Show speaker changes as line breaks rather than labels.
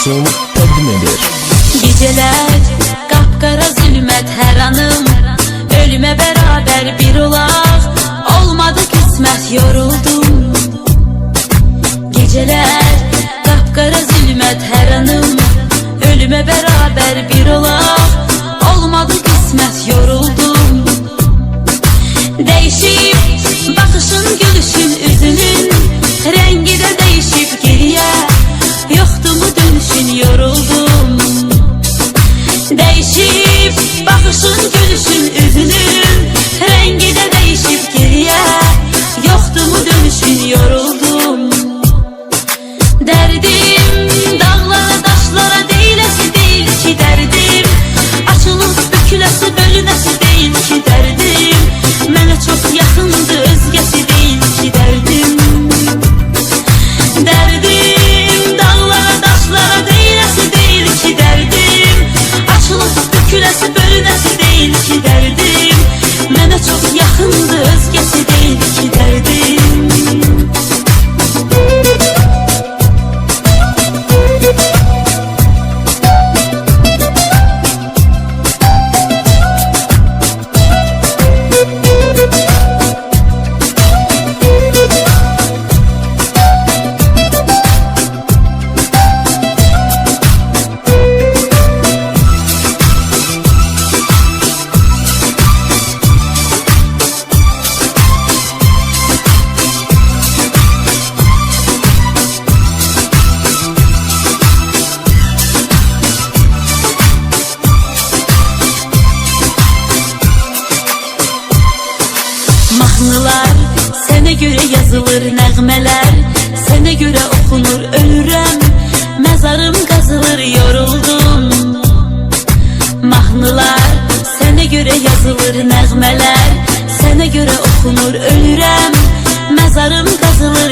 Production təqdim edir.
Geceler kapkara zulmet her anım, ölüme beraber bir olaq, olmadı kısmet yoruldum. Geceler kapkara zulmet her anım, ölüme beraber bir olaq, olmadı kısmet yoruldum. Değişip bakışın, gülüşün, üzünün rengi de değişip geriye, yoktu mu dönüşün yoruldum. Değişip bakışın, gülüşün, üzünün rengi de değişip geriye, yoktu mu dönüşün yoruldum. Derdim dağlara taşlara değilesi değil ki derdim, açılıp bükülesi bölünesi değil ki derdim, mənə çok yakındı özgesi değil ki derdim. Derdim dağlara taşlara değilesi değil ki derdim, açılıp bükülesi bölünesi değil ki derdim, mənə çok yakındı özgesi değil ki derdim. Mahnılar sənə görə yazılır, nəğmələr sənə görə oxunur, ölürəm, məzarım qazılır, yoruldum. Mahnılar sənə görə yazılır, nəğmələr sənə görə oxunur, ölürəm, məzarım qazılır,